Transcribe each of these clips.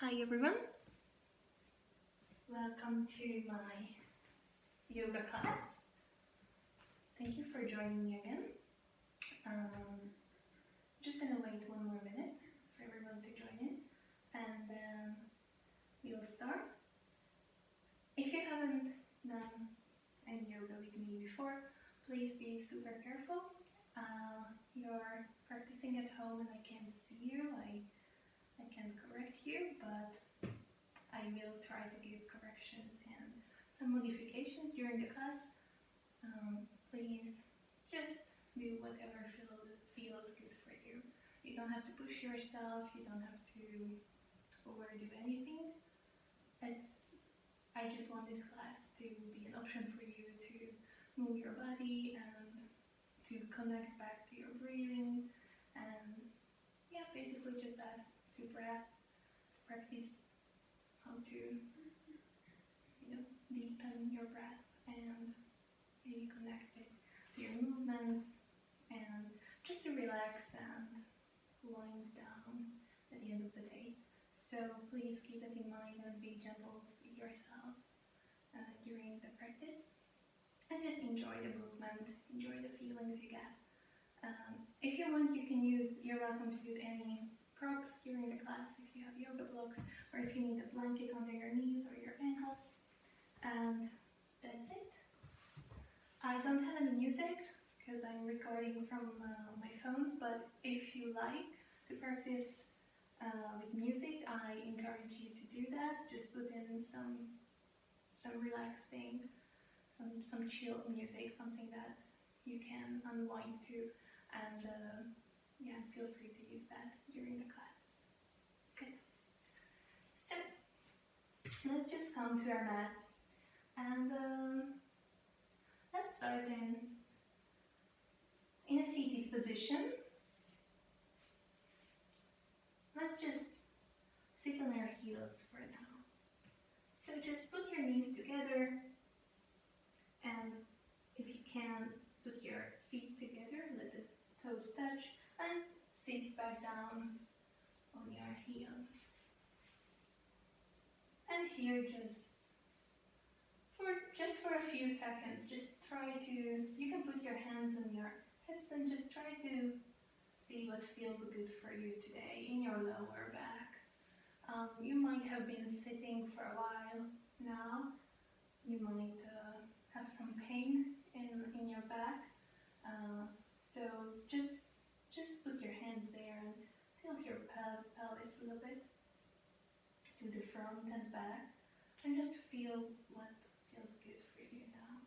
Hi everyone, welcome to my yoga class. Thank you for joining me again. Just gonna wait one more minute for everyone to join in and then we'll start. If you haven't done any yoga with me before, please be super careful. You're practicing at home and I can't see you, I can't correct you, but I will try to give corrections and some modifications during the class. Please just do whatever feels good for you. You don't have to push yourself, you don't have to overdo anything. I just want this class to be an option for you to move your body and to connect back to your breathing and yeah, basically just that, to practice how to deepen your breath and be connected to your movements and just to relax and wind down at the end of the day. So please keep that in mind and be gentle with yourself during the practice and just enjoy the movement, enjoy the feelings you get. If you want, you're welcome to use any props during the class if you have yoga blocks or if you need a blanket under your knees or your ankles. And that's it. I don't have any music because I'm recording from my phone, but if you like to practice with music, I encourage you to do that. Just put in some relaxing, some chill music, something that you can unwind to, and yeah, feel free to use that during the class. Good. So let's just come to our mats and let's start in a seated position. Let's just sit on our heels for now. So just put your knees together and if you can, put your feet together, let the toes touch and sit back down on your heels. And here just for a few seconds, just try to, you can put your hands on your hips and just try to see what feels good for you today in your lower back. You might have been sitting for a while now. You might have some pain in your back. So just put your hands there and tilt your pelvis a little bit to the front and back and just feel what feels good for you now.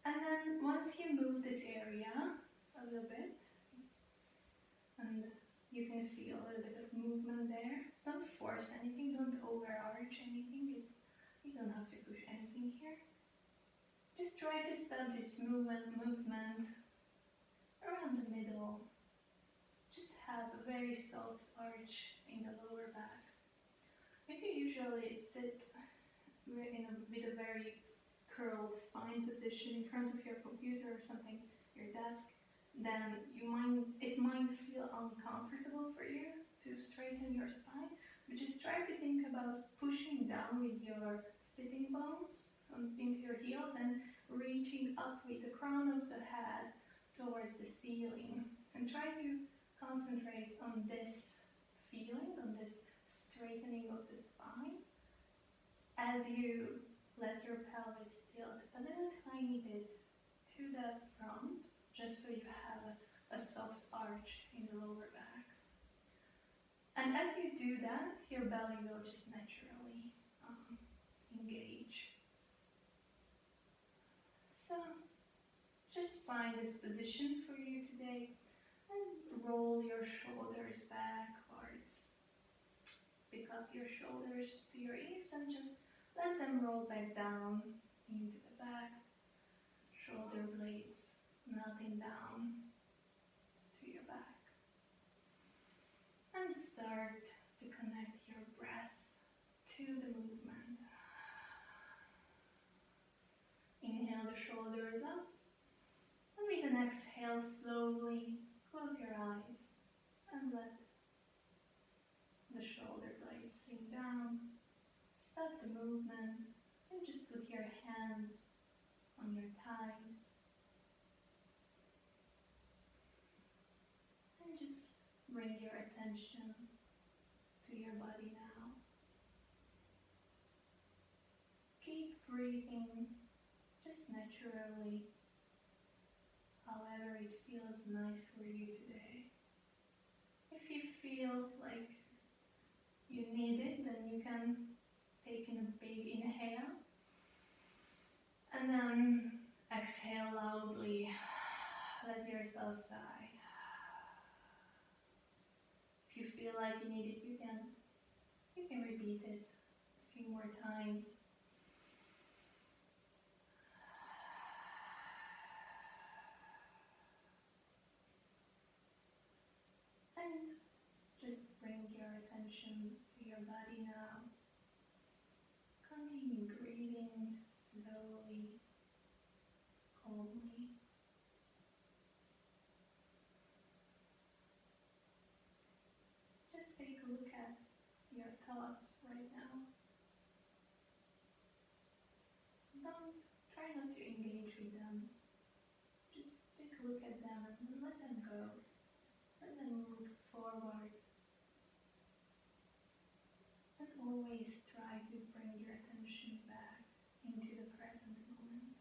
And then once you move this area a little bit, and you can feel a little bit of movement there, don't force anything, don't overarch anything, you don't have to push anything here. Just try to establish movement around the middle. Just have a very soft arch in the lower back. If you usually sit with a very curled spine position in front of your computer or something, your desk, then it might feel uncomfortable for you to straighten your spine, but just try to think about pushing down with your sitting bones into your heels and reaching up with the crown of the head towards the ceiling, and try to concentrate on this feeling, on this straightening of the spine as you let your pelvis tilt a little tiny bit to the front, just so you have a soft arch in the lower back. And as you do that, your belly will just naturally engage. So just find this position for you today and roll your shoulders backwards. Pick up your shoulders to your ears and just let them roll back down into the back. Shoulder blades melting down to your back. And start to connect your breath to the movement. Inhale the shoulders up. And with an exhale, slowly close your eyes and let the shoulders movement, and just put your hands on your thighs and just bring your attention to your body now. Keep breathing just naturally, however it feels nice for you today. If you feel like you need it, then you can take in a big inhale and then exhale loudly. Let yourself sigh. If you feel like you need it, you can repeat it a few more times. And just bring your attention to your body now. Continue breathing slowly, calmly. Just take a look at your thoughts right now. Try not to engage with them. Just take a look at them and let them go. Let them move forward. And always try to bring your attention back into the present moment.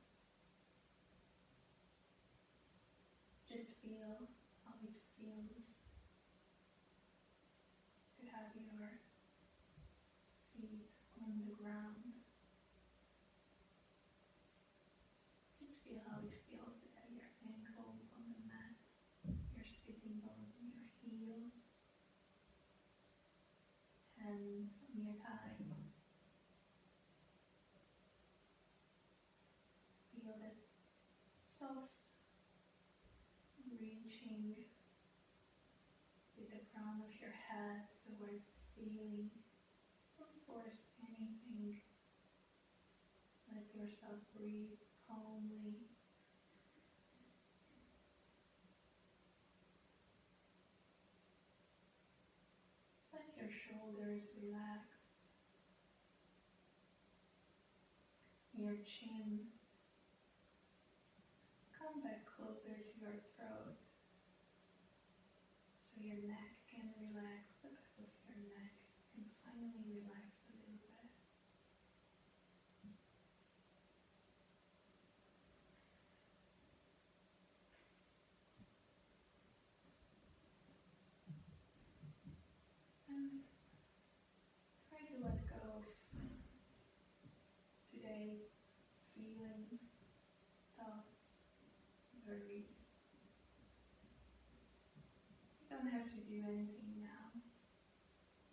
Just feel how it feels to have your feet on the ground. Just feel how it feels to have your ankles on the mat, your sitting bones on your heels, hands on your thighs. Feel that soft reaching with the crown of your head towards the ceiling. Don't force anything. Let yourself breathe calmly. Let your shoulders relax. Your chin come back closer to your throat so your neck can relax, the back of your neck can finally relax a little bit. And try to let go of today's feeling, thoughts, worries. You don't have to do anything now.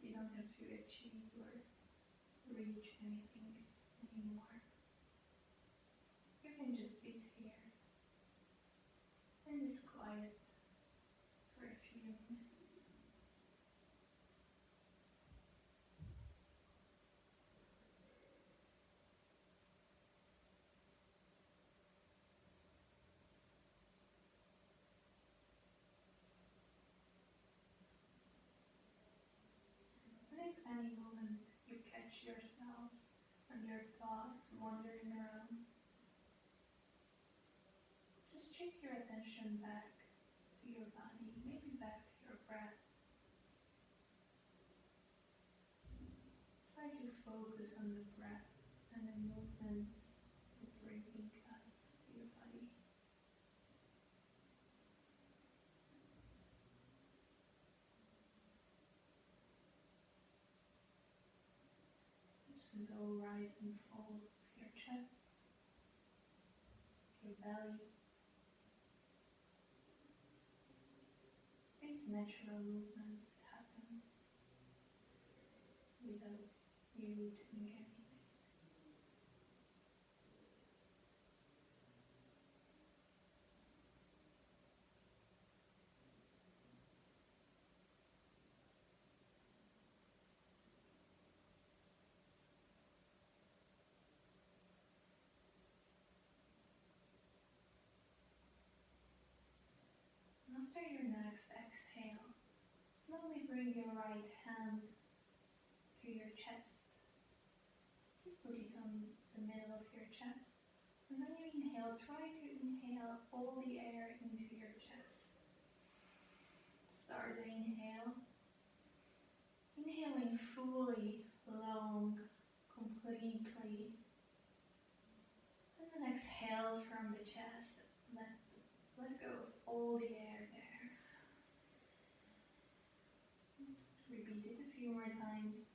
You don't have to achieve or reach anything anymore. You can just sit here and just quiet for a few minutes. And if any moment you catch yourself and your thoughts wandering around, just shift your attention back to your body, maybe back to your breath. Try to focus on the breath and the movements that breathing does to your body. Slow rise and fall of your chest, your belly. These natural movements that happen without you doing anything. And after your next exhale, slowly bring your right hand to your chest. Just put it on the middle of your chest. And when you inhale, try to inhale all the air into your chest. Start the inhale. Inhaling fully, long, completely. And then exhale from the chest. Let go of all the air there. Repeat it a few more times.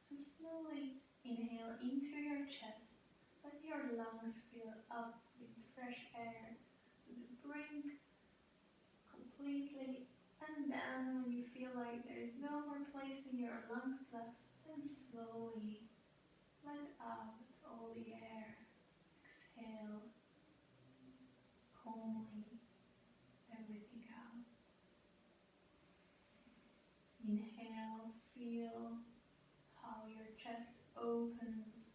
So slowly inhale into your chest. Let your lungs fill up with fresh air to the brink completely. And then when you feel like there is no more place in your lungs left, then slowly let out all the air. Exhale calmly everything out. Inhale, feel how your chest opens.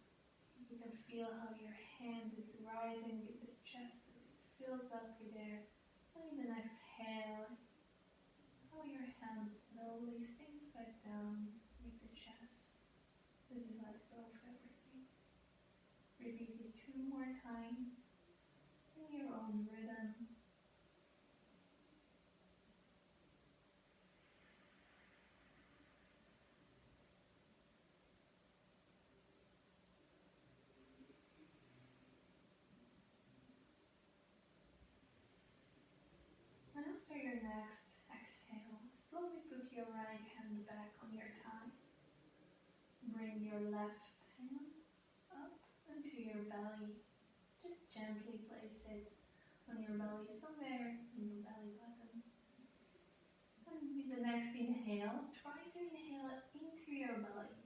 You can feel how your hand is rising with the chest as it fills up with air. And then exhale, how your hand slowly sinks back down with the chest as you let go of everything. Repeat it 2 more times in your own rhythm. And after your next exhale, slowly put your right hand back on your thigh. Bring your left hand up into your belly. Just gently place it on your belly, somewhere in your belly button. And with the next inhale, try to inhale into your belly.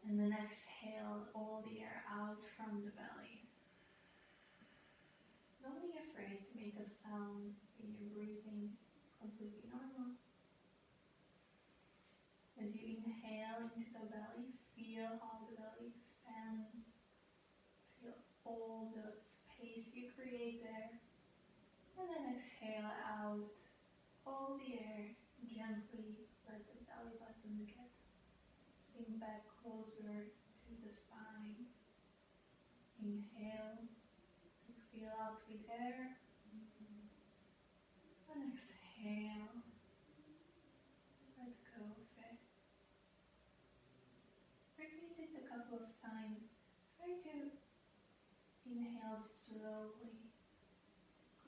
And then exhale all the air out from the belly. Don't be afraid to make a sound when you're breathing. It's completely normal. As you inhale into the belly, feel how the belly expands. Feel all the space you create there. And then exhale out all the air. Gently let the belly button get sink back closer to the spine. Inhale. Fill up with air. And exhale. Let go of it. Repeat it a couple of times. Try to inhale slowly.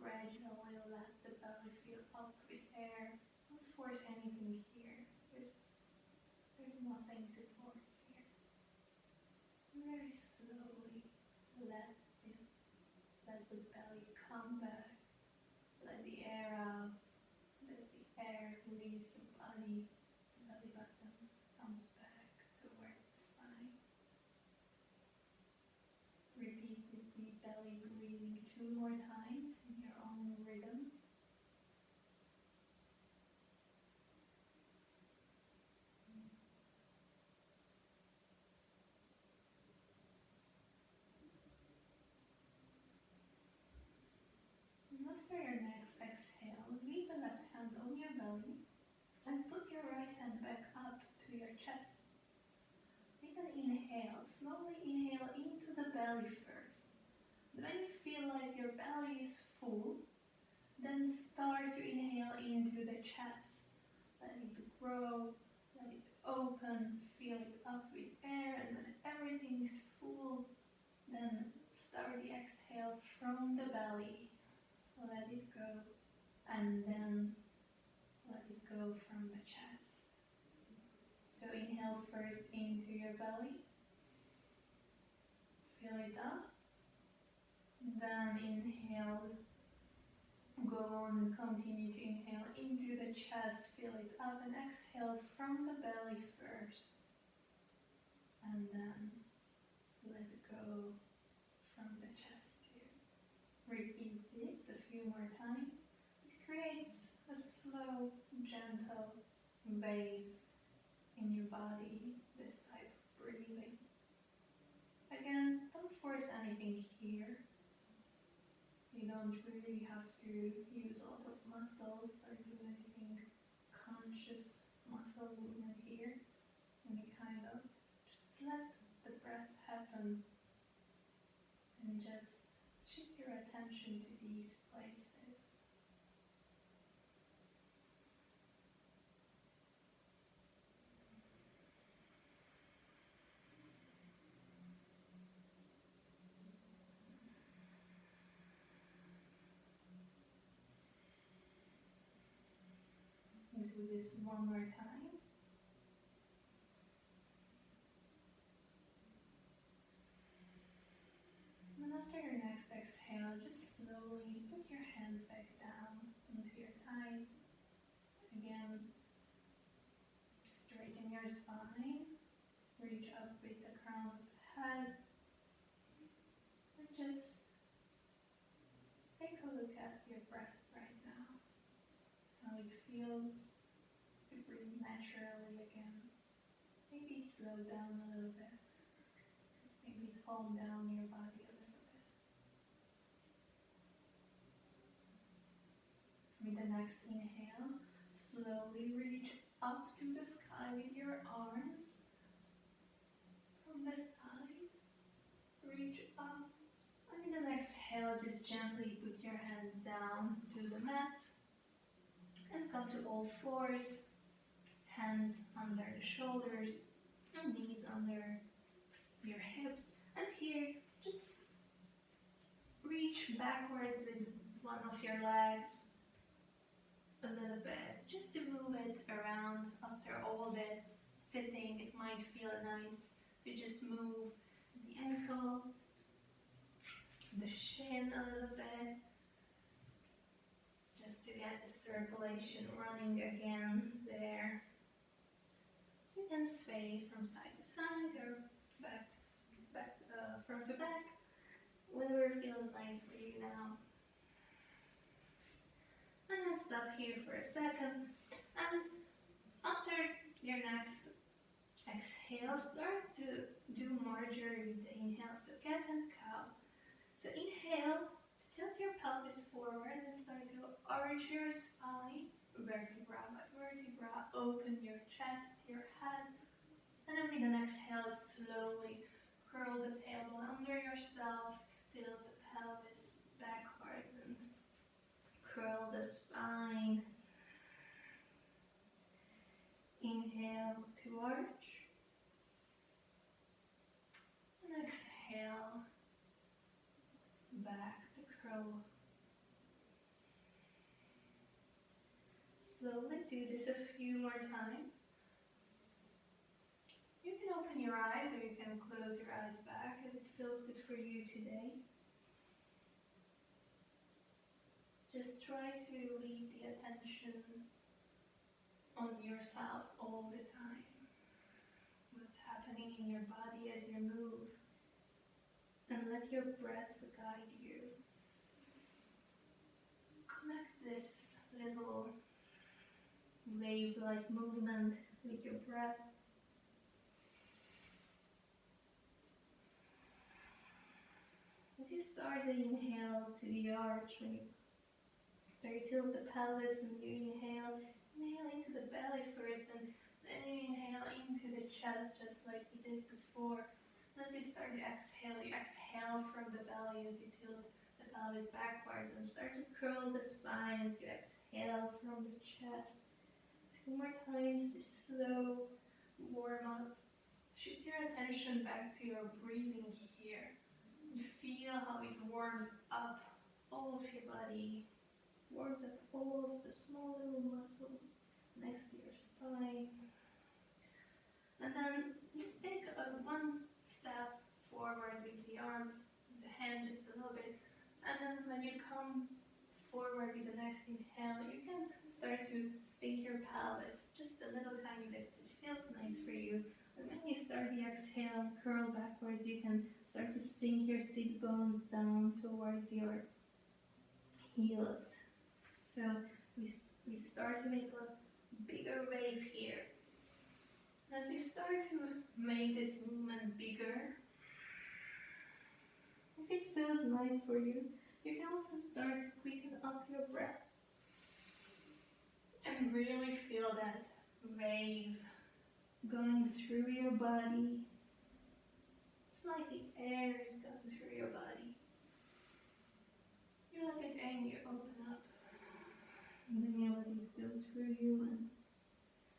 Gradually let the belly fill up with air. Don't force anything here. There's nothing to force here. Very slowly let the belly come back. Let the air out. As the air leaves the body, the belly button comes back towards the spine. Repeat this deep belly breathing 2 more times in your own rhythm. And after your next exhale, leave the left hand on your belly and put your right hand back up to your chest. With an inhale, slowly inhale into the belly first. When you feel like your belly is full, then start to inhale into the chest. Let it grow, let it open, fill it up with air, and when everything is full, then start the exhale from the belly. Let it go, and then let it go from the chest. So inhale first into your belly, fill it up, then inhale, go on and continue to inhale into the chest, fill it up, and exhale from the belly first, and then let go from the chest too. Repeat this a few more times. It creates a slow, gentle wave in your body, this type of breathing. Again, don't force anything here. You don't really have to use a lot of muscles or do anything conscious muscle movement here. Any kind of, just let happen, and just shift your attention to these places. Do this one more time. And after your next exhale, just slowly put your hands back down into your thighs. Again, straighten your spine, reach up with the crown of the head, and just take a look at your breath right now, how it feels to breathe naturally again. Maybe it slowed down a little bit, maybe it calmed down your body a little bit. With the next inhale, slowly reach up to the sky with your arms. From the side, reach up. And with the next exhale, just gently put your hands down to the mat and come to all fours. Hands under the shoulders and knees under your hips. And here, just reach backwards with one of your legs a little bit, just to move it around. After all this sitting, it might feel nice to just move the ankle, the shin a little bit, just to get the circulation running again there. You can sway from side to side or front to back, whatever feels nice for you now. And then stop here for a second, and after your next exhale, start to do marjorie with the inhale, so cat and cow. So inhale to tilt your pelvis forward and start to arch your spine, vertebra by vertebra, open your chest, your head, and then with an exhale, slowly curl the tailbone under yourself, tilt the pelvis backwards and curl the spine. Inhale to arch, and exhale back to curl. Slowly do this a few more times. You can open your eyes or you can close your eyes back if it feels good for you today. Just try to leave the attention on yourself all the time. What's happening in your body as you move. And let your breath guide you. Connect this little wave-like movement with your breath. As you start the inhale to the arch, when you tilt the pelvis and you inhale into the belly first, and then you inhale into the chest just like we did before. As you start to exhale, you exhale from the belly as you tilt the pelvis backwards and start to curl the spine as you exhale from the chest. 2 more times to slow warm up. Shift your attention back to your breathing here. And feel how it warms up all of your body. Warms up all of the small little muscles next to your spine. And then just take one step forward with the arms, the hand just a little bit. And then when you come forward with the next inhale, you can start to sink your pelvis, just a little tiny bit. It feels nice for you. And when you start the exhale and curl backwards, you can start to sink your sit bones down towards your heels. So we start to make a bigger wave here. As you start to make this movement bigger, if it feels nice for you, you can also start to quicken up your breath. And really feel that wave going through your body. It's It's like the air is going through your body. You let it in, you open up. And then you let it go through you and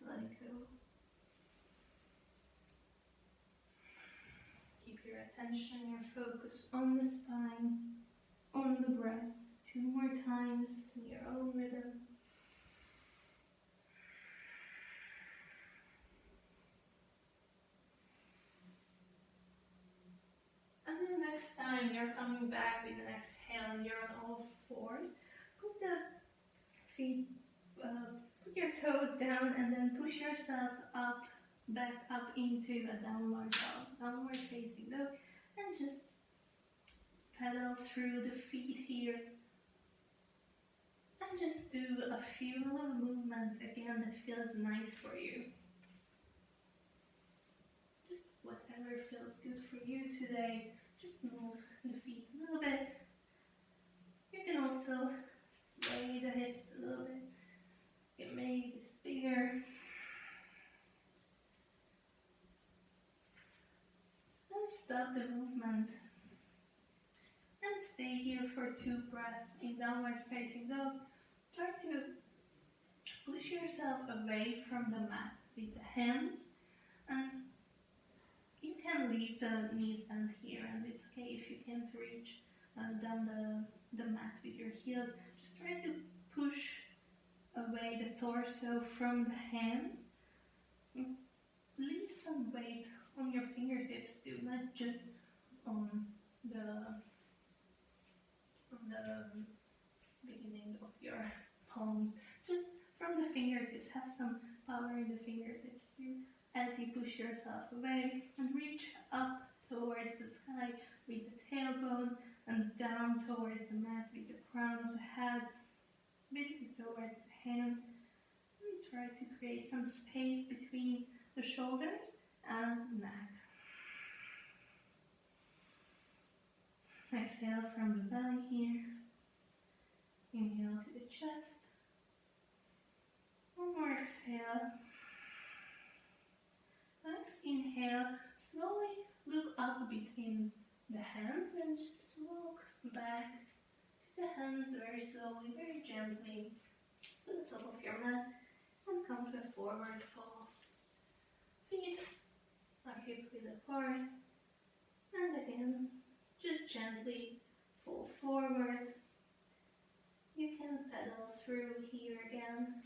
let it go. Keep your attention, your focus on the spine, on the breath. 2 more times in your own rhythm. And then next time you're coming back with an exhale and you're on all fours, put the feet, put your toes down and then push yourself up, back up into a downward dog, downward facing dog, and just pedal through the feet here. And just do a few little movements again that feels nice for you. Just whatever feels good for you today. Just move the feet a little bit. You can also sway the hips a little bit. You can make this bigger. And stop the movement. And stay here for 2 breaths in downward facing dog. Try to push yourself away from the mat with the hands, and you can leave the knees bent here, and it's okay if you can't reach down the mat with your heels. Just try to push away the torso from the hands. Leave some weight on your fingertips too, not just on the beginning of your palms. Just from the fingertips, have some power in the fingertips too, as you push yourself away and reach up towards the sky with the tailbone and down towards the mat with the crown of the head, basically towards the hand. And try to create some space between the shoulders and neck. Exhale from the belly here. Inhale to the chest. One more exhale. Next inhale, slowly look up between the hands and just walk back to the hands very slowly, very gently to the top of your mat and come to a forward fold. Feet are hip width apart, and again, just gently fall forward. You can pedal through here again.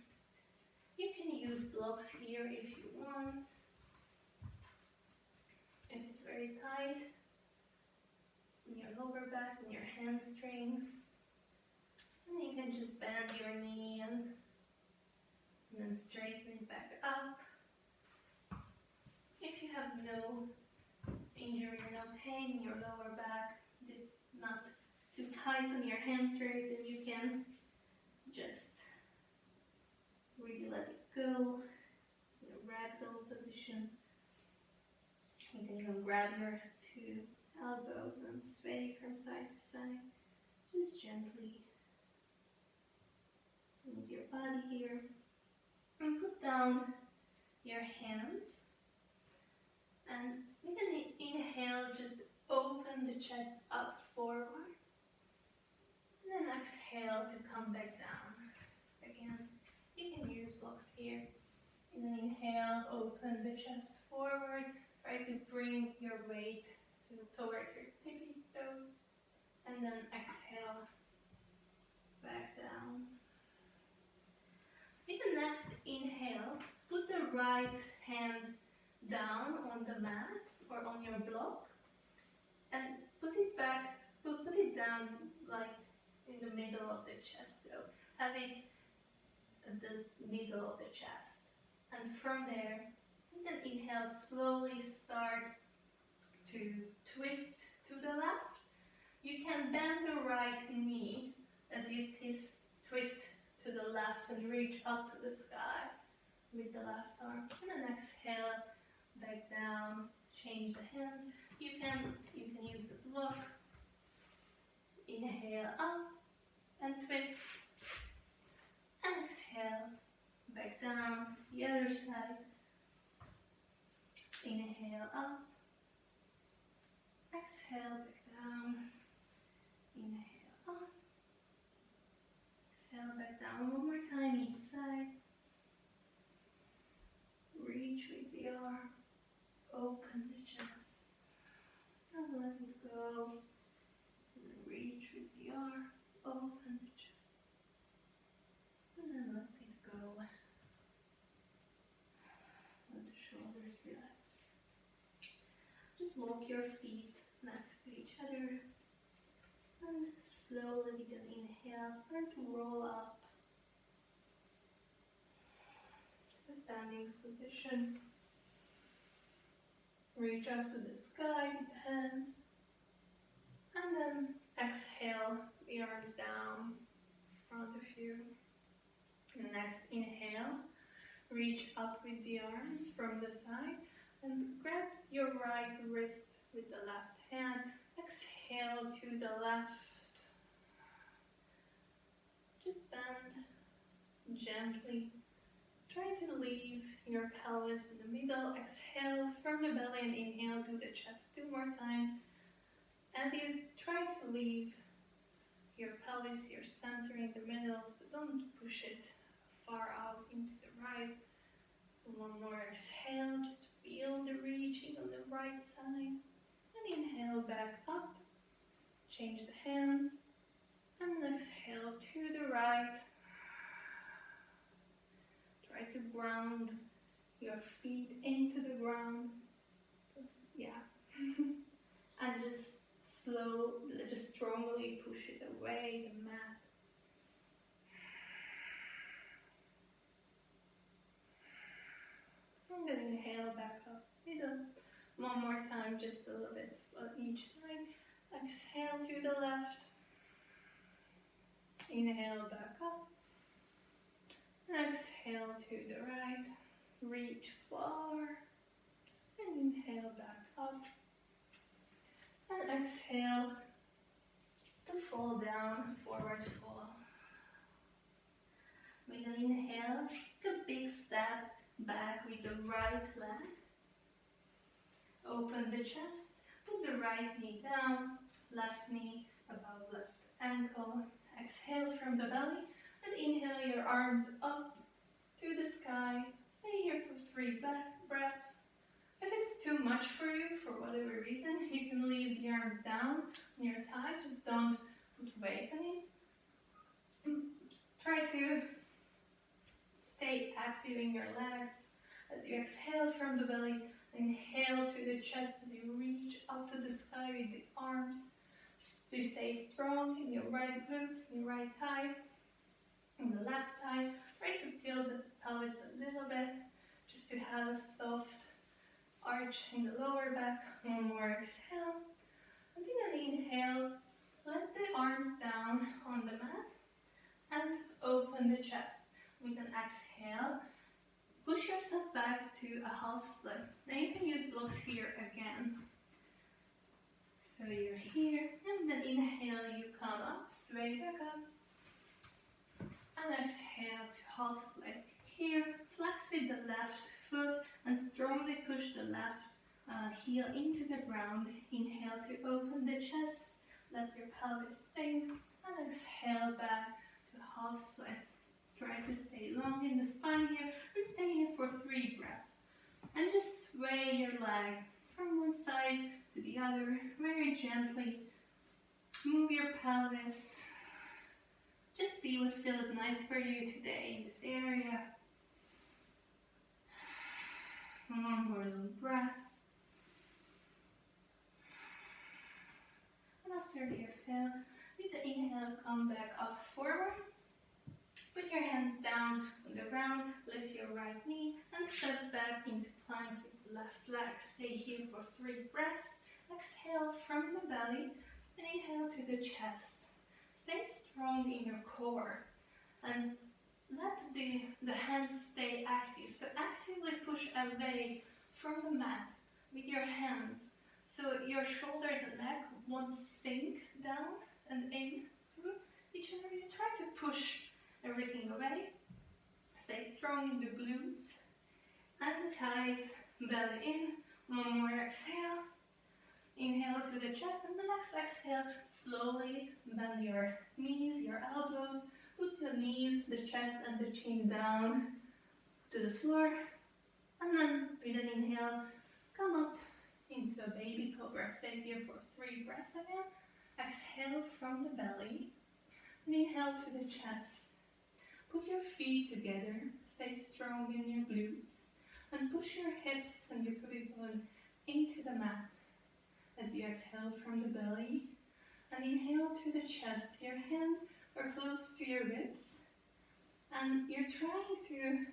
You can use blocks here if you want. If it's very tight in your lower back and your hamstrings, and you can just bend your knee and then straighten it back up. If you have no injury or no pain in your lower back, it's not too tight on your hamstrings, and you can just really let it go in a ragdoll position. You can even grab your 2 elbows and sway from side to side, just gently move your body here, and put down your hands. And you can inhale, just open the chest up forward, and then exhale to come back down. Again, you can use blocks here. And then inhale, open the chest forward. Try to bring your weight towards your tippy toes, and then exhale back down. With the next inhale, put the right hand down on the mat or on your block, and put it back, put it down like in the middle of the chest. So have it at the middle of the chest. And from there, you can inhale, slowly start to twist to the left. You can bend the right knee as you twist to the left and reach up to the sky with the left arm. And then exhale, back down, change the hands. You can use the block. Inhale up and twist. And exhale, back down, the other side. Inhale up Exhale back down. Inhale up. Exhale back down. One more time each side. Reach with the arm. Open the chest. And let it go. Reach with the arm. Open the chest. And then let it go. Let the shoulders relax. Just walk your feet next to each other. And slowly with an inhale, start to roll up to a standing position. Reach up to the sky with the hands. And then exhale, the arms down in front of you. And next inhale, reach up with the arms from the side and grab your right wrist with the left hand. Exhale to the left. Just bend gently. Try to leave your pelvis in the middle. Exhale from the belly and inhale to the chest 2 more times. As you try to leave your pelvis, your center in the middle, so don't push it far out into the right. 1 more exhale, just feel the reaching on the right side. And inhale back up. Change the hands. And exhale to the right. Try to ground your feet into the ground. Yeah. And just strongly push it away, the mat. I'm going to inhale back up. 1 more time, just a little bit on each side. Exhale to the left. Inhale back up. Exhale to the right. Reach far. And inhale back up. And exhale to fall down, forward fold. With an inhale, take a big step back with the right leg. Open the chest, put the right knee down, left knee above left ankle. Exhale from the belly and inhale your arms up to the sky. Stay here for 3 breaths. If it's too much for you, for whatever reason, you can leave the arms down on your thigh. Just don't put weight on it. Try to stay active in your legs. As you exhale from the belly, inhale to the chest as you reach up to the sky with the arms. To stay strong in your right glutes, in your right thigh, in the left thigh. Try to tilt the pelvis a little bit, just to have a soft arch in the lower back. 1 more exhale. And with an inhale, let the arms down on the mat and open the chest. With an exhale, push yourself back to a half split. Now you can use blocks here again. So you're here, and then inhale, you come up, sway back up. And exhale to half split. Here, flex with the left foot and strongly push the left heel into the ground. Inhale to open the chest, let your pelvis sink, and exhale back to half split. Try to stay long in the spine here, and stay here for 3 breaths. And just sway your leg from one side to the other, very gently. Move your pelvis. Just see what feels nice for you today in this area. 1 more little breath. And after the exhale, with the inhale, come back up forward. Put your hands down on the ground, lift your right knee, and step back into plank with the left leg. Stay here for 3 breaths. Exhale from the belly, and inhale to the chest. Stay strong in your core, and let the hands stay active. So actively push away from the mat with your hands. So your shoulders and neck won't sink down and into each other. You try to push everything away. Stay strong in the glutes and the thighs, belly in. 1 more exhale. Inhale through the chest, and the next exhale, slowly bend your knees, your elbows, put the knees, the chest, and the chin down to the floor. And then with an inhale, come up into a baby cobra. Stay here for 3 breaths again. Exhale from the belly. And inhale to the chest. Put your feet together. Stay strong in your glutes. And push your hips and your pubic bone into the mat as you exhale from the belly. And inhale to the chest. Your hands are close to your ribs. And you're trying to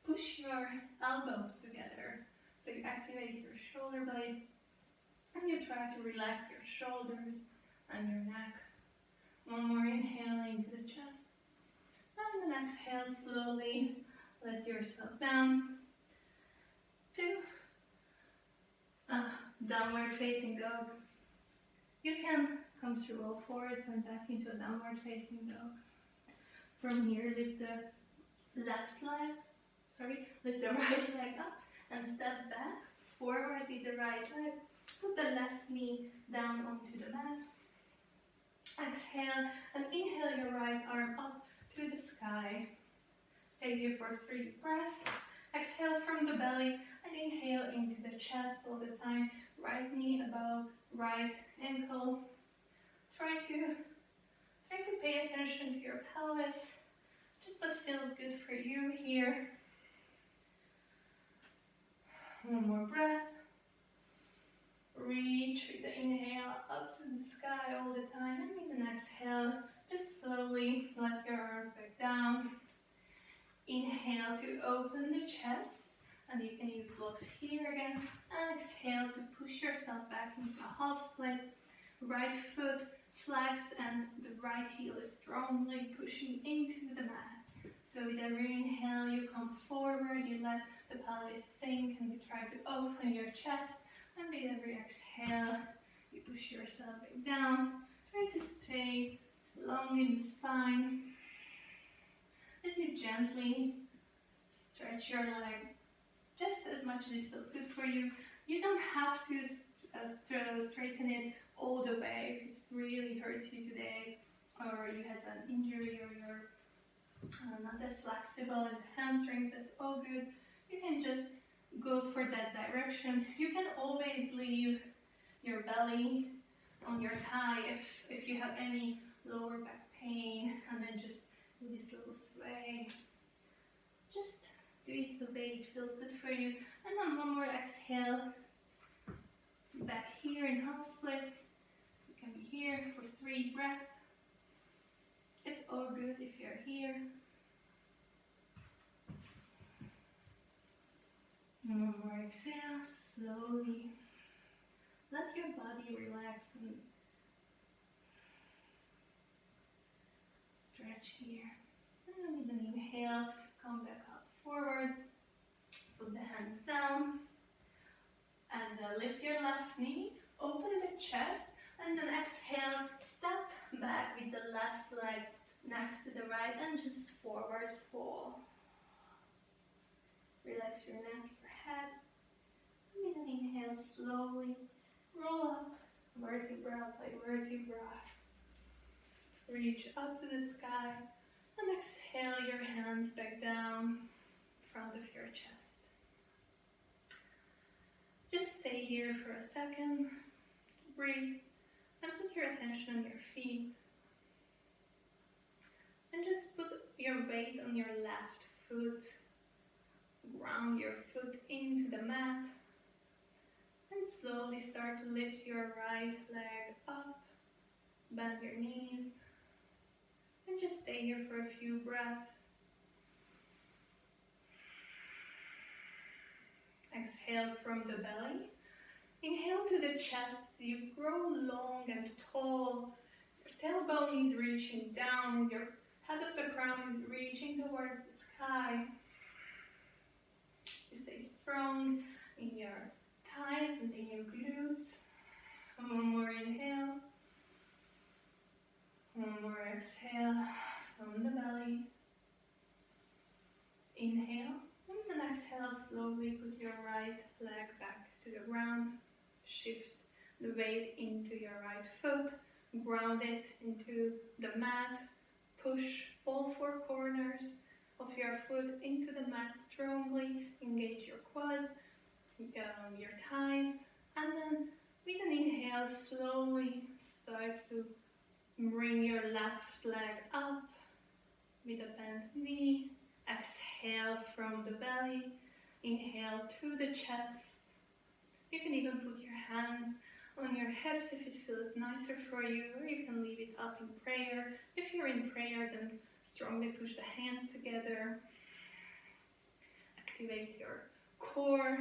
push your elbows together. So you activate your shoulder blades. And you try to relax your shoulders and your neck. One more inhale into the chest. And then exhale slowly. Let yourself down to downward facing dog. You can come through all fours and back into a downward facing dog. From here, lift the right leg up and step back forward with the right leg. Put the left knee down onto the mat. Exhale and inhale your right arm up to the sky. Stay here for 3 breaths. Exhale from the belly and inhale into the chest all the time. Right knee above right ankle. Try to pay attention to your pelvis. Just what feels good for you here. One more breath. Reach with the inhale up to the sky all the time, and with an exhale, just slowly let your arms back down. Inhale to open the chest, and you can use blocks here again. And exhale to push yourself back into a half split. Right foot flex, and the right heel is strongly pushing into the mat. So with every inhale, you come forward, you let the pelvis sink, and you try to open your chest. And with every exhale, you push yourself back down. Try to stay long in the spine. As you gently stretch your leg just as much as it feels good for you. You don't have to straighten it all the way if it really hurts you today, or you had an injury, or you're not that flexible in the hamstrings. That's all good. You can just go for that direction. You can always leave your belly on your thigh if you have any lower back pain, and then just do this little sway. Just do it the way it feels good for you. And then one more exhale. Back here in half splits. You can be here for 3 breaths. It's all good if you're here. One more exhale, slowly. Let your body relax and stretch here. And with an inhale, come back up forward. Put the hands down. And lift your left knee. Open the chest. And then exhale, step back with the left leg next to the right and just forward fold. Relax your neck, your head. With an inhale, slowly roll up, vertebra by vertebra. Reach up to the sky and exhale your hands back down in front of your chest. Just stay here for a second. Breathe and put your attention on your feet. And just put your weight on your left foot. Ground your foot into the mat. And slowly start to lift your right leg up. Bend your knees. And just stay here for a few breaths. Exhale from the belly. Inhale to the chest. You grow long and tall. Your tailbone is reaching down. Your head of the crown is reaching towards the sky. You stay strong in your thighs and in your glutes. And one more inhale. One more exhale from the belly. Inhale. And then exhale, slowly put your right leg back to the ground. Shift the weight into your right foot, ground it into the mat, push all four corners of your foot into the mat strongly, engage your quads, your thighs, and then with an inhale slowly start to bring your left leg up with a bent knee. Exhale from the belly, inhale to the chest. You can even put your hands on your hips if it feels nicer for you, or you can leave it up in prayer. If you're in prayer, then strongly push the hands together. Activate your core.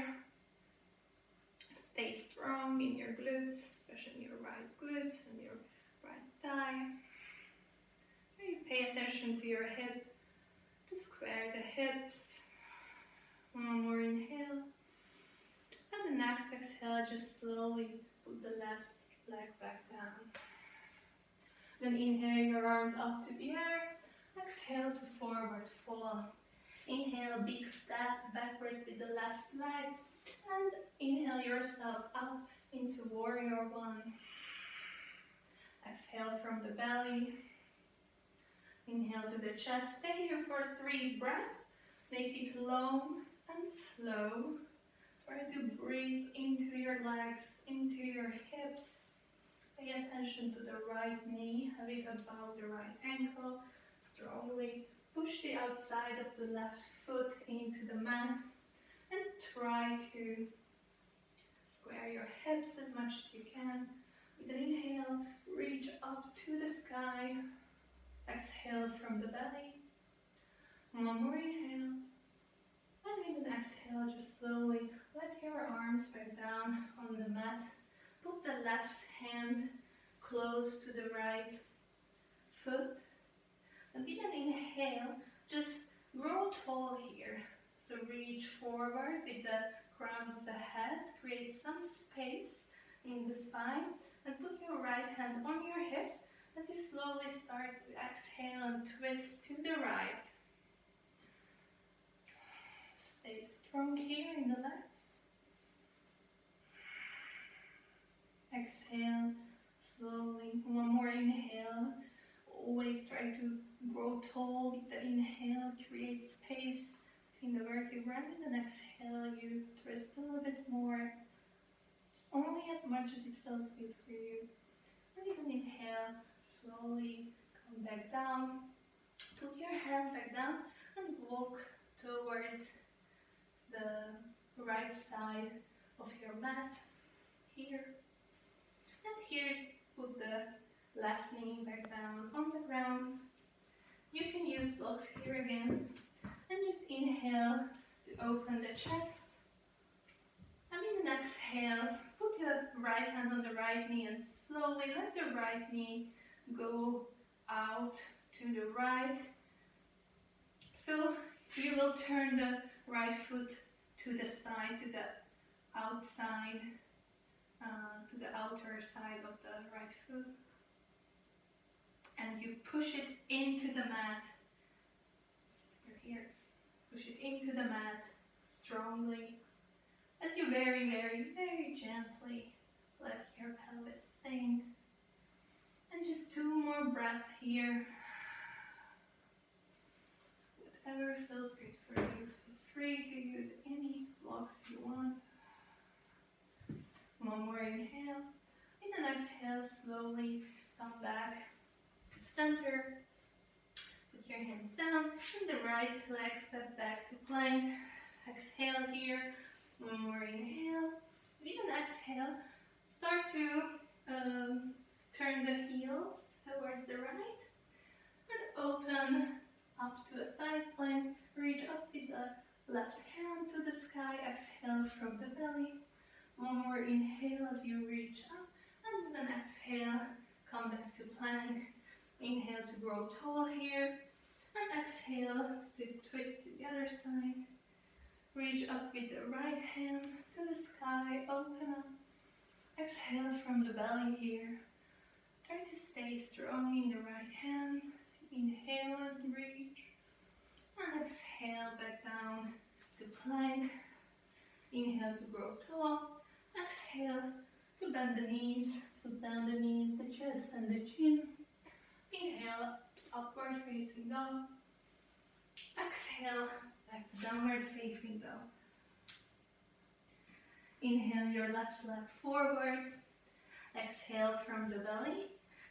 Stay strong in your glutes, especially your right glutes and your right thigh. Really pay attention to your hip, to square the hips. One more inhale. And the next exhale, just slowly put the left leg back down. Then inhale your arms up to the air. Exhale to forward fold. Inhale, big step backwards with the left leg. And inhale yourself up into warrior one. Exhale from the belly. Inhale to the chest. Stay here for 3 breaths. Make it long and slow. Try to breathe into your legs, into your hips. Pay attention to the right knee. Have it above the right ankle. Strongly push the outside of the left foot into the mat. And try to square your hips as much as you can. With an inhale, reach up to the sky. Exhale from the belly. One more inhale. And with an exhale, just slowly let your arms back down on the mat. Put the left hand close to the right foot. And with an inhale, just grow tall here. So reach forward with the crown of the head. Create some space in the spine. And put your right hand on your hips as you slowly start to exhale and twist to the right. Stay strong here in the legs. Exhale slowly. One more inhale. Always try to grow tall with the inhale. Create space between the vertebrae. And then exhale, you twist a little bit more. Only as much as it feels good for you. And you can inhale, slowly come back down. Put your hand back down and walk towards the right side of your mat. Here. And here, put the left knee back down on the ground. You can use blocks here again. And just inhale to open the chest. And with an exhale, put your right hand on the right knee and slowly let the right knee go out to the right. So you will turn the right foot to the side, to the outside, to the outer side of the right foot. And you push it into the mat. You're here. Push it into the mat strongly. As you very, very, very gently let your pelvis sink. And just 2 more breaths here. Whatever feels good for you. Feel free to use any blocks you want. One more inhale. With an exhale, slowly come back to center. Put your hands down and the right leg step back to plank. Exhale here. One more inhale. With an exhale, start to turn the heels towards the right and open up to a side plank. Reach up with the left hand to the sky. Exhale from the belly. One more inhale as you reach up. And with an exhale, come back to plank. Inhale to grow tall here. And exhale to twist to the other side. Reach up with the right hand to the sky, open up. Exhale from the belly here. Try to stay strong in the right hand. Inhale and reach. And exhale back down to plank. Inhale to grow tall. Exhale to bend the knees, put down the knees, the chest and the chin. Inhale, upward facing dog. Exhale, back to downward facing dog. Inhale your left leg forward. Exhale from the belly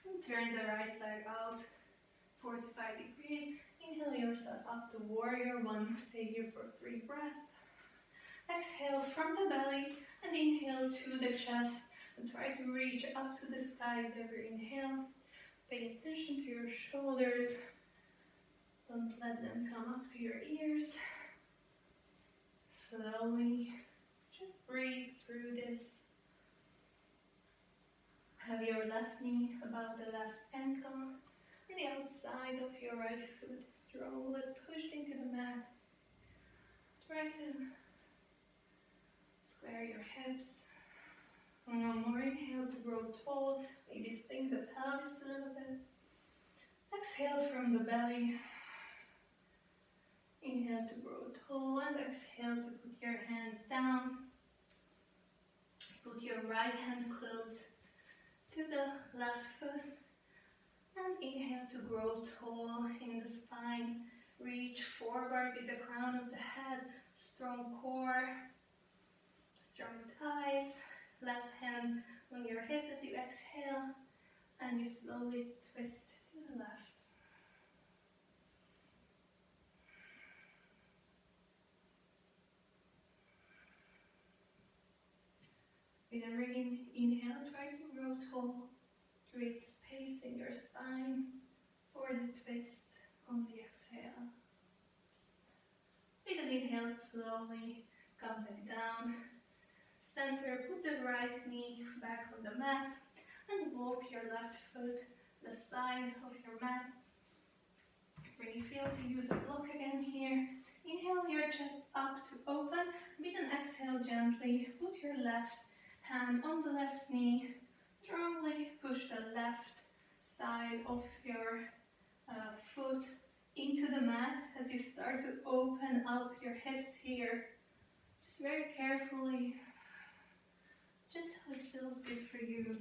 and turn the right leg out 45 degrees. Inhale yourself up to warrior one. Stay here for 3 breaths. Exhale from the belly and inhale to the chest and try to reach up to the sky with every inhale. Pay attention to your shoulders. Don't let them come up to your ears. Slowly, just breathe through this. Have your left knee above the left ankle and the outside of your right foot strongly pushed into the mat. Try to square your hips. One more inhale to grow tall. Maybe sink the pelvis a little bit. Exhale from the belly. Inhale to grow tall and exhale to put your hands down. Put your right hand close to the left foot and inhale to grow tall in the spine. Reach forward with the crown of the head, strong core, strong thighs. Left hand on your hip as you exhale and you slowly twist to the left. With every inhale, try to grow tall. Create space in your spine for the twist on the exhale. With an inhale, slowly come back down. Center, put the right knee back on the mat and walk your left foot the side of your mat. Really feel to use a block again here. Inhale your chest up to open. With an exhale, gently put your left hand on the left knee. Strongly push the left side of your foot into the mat as you start to open up your hips here. Just very carefully, just how it feels good for you.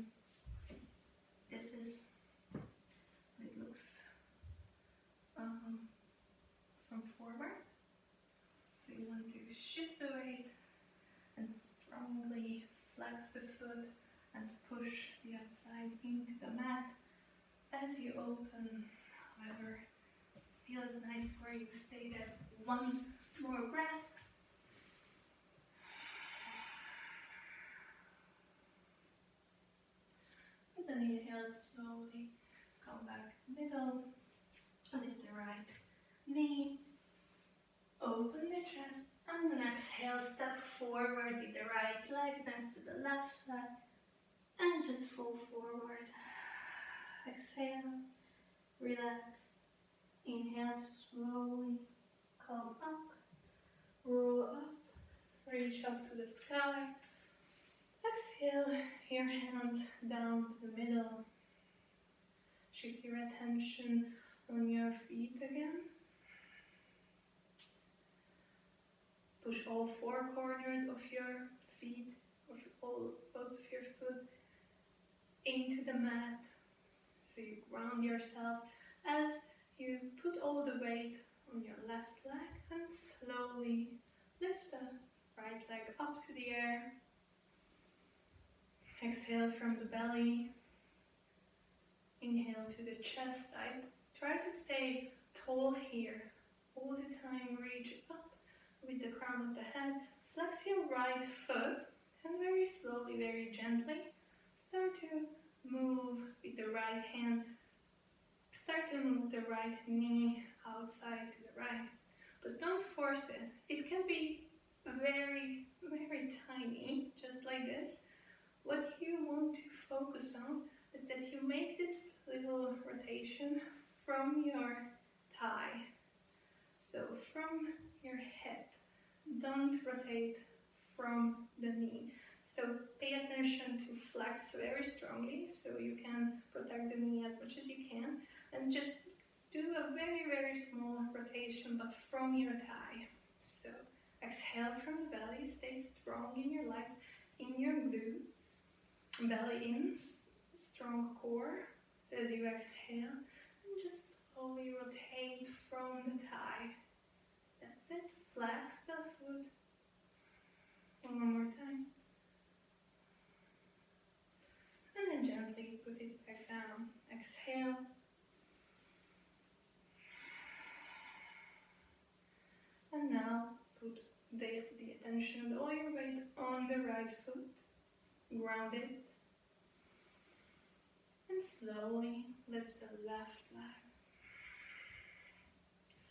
This is what it looks from forward. So you want to shift the weight and strongly flex the foot and push the outside into the mat as you open. However, it feels nice for you. Stay there for 1 more breath. And then inhale slowly, come back middle, lift the right knee, open the chest, and then exhale, step forward with the right leg next to the left leg, and just fall forward. Exhale, relax, inhale, slowly come up, roll up, reach up to the sky. Exhale, your hands down to the middle. Shift your attention on your feet again. Push all 4 corners of your feet, both of your foot, into the mat. So you ground yourself as you put all the weight on your left leg and slowly lift the right leg up to the air. Exhale from the belly. Inhale to the chest side. Try to stay tall here. All the time reach up with the crown of the head. Flex your right foot and very slowly, very gently start to move with the right hand. Start to move the right knee outside to the right. But don't force it. It can be very, very tiny, just like this. What you want to focus on is that you make this little rotation from your thigh. So from your hip. Don't rotate from the knee. So pay attention to flex very strongly so you can protect the knee as much as you can. And just do a very, very small rotation, but from your thigh. So exhale from the belly, stay strong in your legs, in your glutes. belly in, strong core as you exhale, and just slowly rotate from the thigh. That's it, flex the foot. One more time. And then gently put it back down. Exhale. And now put the attention, all your weight on the right foot. Ground it. And slowly lift the left leg.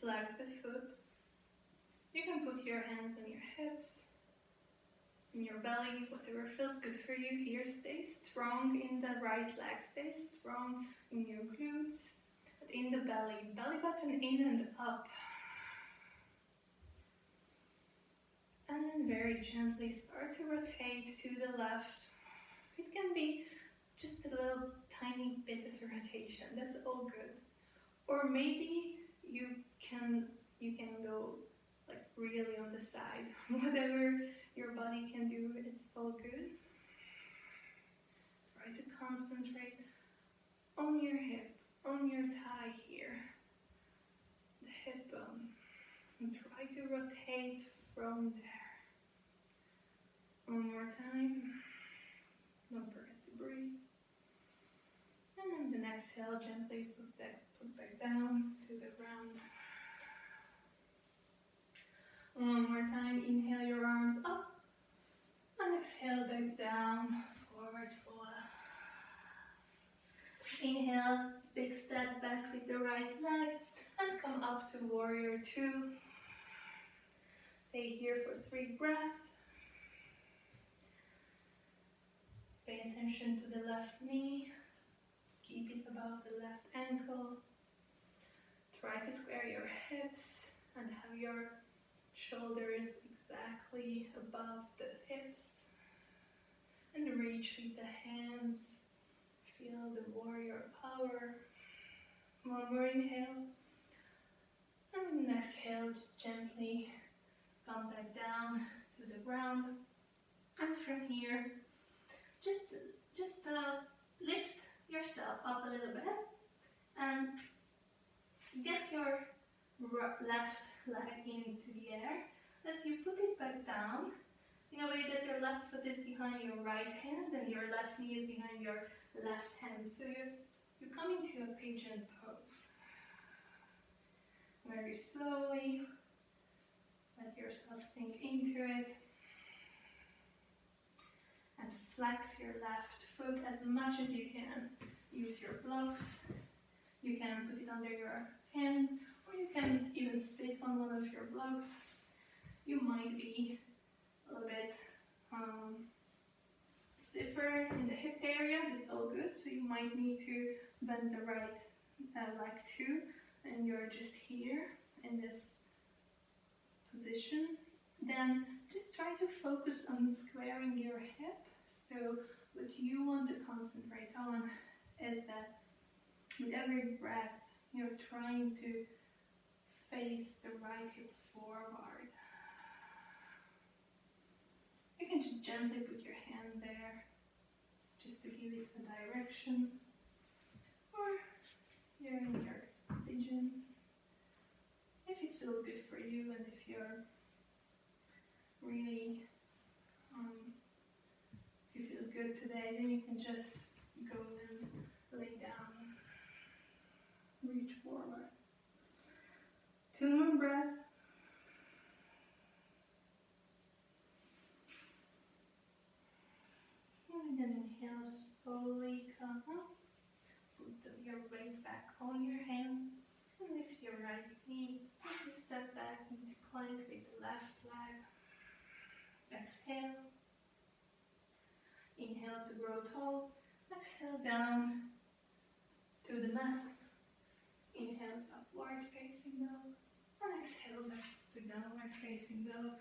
Flex the foot. You can put your hands on your hips, in your belly, whatever feels good for you here. Stay strong in the right leg. Stay strong in your glutes, but in the belly. Belly button in and up. And then very gently start to rotate to the left. It can be just a little tiny bit of a rotation. That's all good. Or maybe you can go like really on the side. Whatever your body can do, it's all good. Try to concentrate on your hip, on your thigh here, the hip bone, and try to rotate from there. One more time. Don't forget to breathe. And then the exhale, gently put back down to the ground. One more time, inhale your arms up. And exhale back down, forward fold. Inhale, big step back with the right leg. And come up to warrior two. Stay here for 3 breaths. Pay attention to the left knee. Keep it above the left ankle. Try to square your hips and have your shoulders exactly above the hips. And reach with the hands. Feel the warrior power. One more inhale. And exhale, just gently come back down to the ground. And from here, just lift yourself up a little bit and get your left leg into the air. As you put it back down in a way that your left foot is behind your right hand and your left knee is behind your left hand. So you come into a pigeon pose. Very slowly, let yourself sink into it. And flex your left foot as much as you can. Use your blocks. You can put it under your hands, or you can even sit on one of your blocks. You might be a little bit stiffer in the hip area. That's all good. So you might need to bend the right leg too, and you're just here in this position. Then just try to focus on squaring your hip. So what you want to concentrate on is that with every breath, you're trying to face the right hip forward. You can just gently put your hand there, just to give it a direction. Or you're in your pigeon. If it feels good for you and if you're really if you feel good today, then you can just go and lay down, reach forward. 2 more breaths. And then inhale, slowly come up, put your weight back on your hand, and lift your right knee as you step back into plank with the left leg. Exhale. Inhale to grow tall. Exhale down to the mat. Inhale upward facing dog. And exhale back to downward facing dog.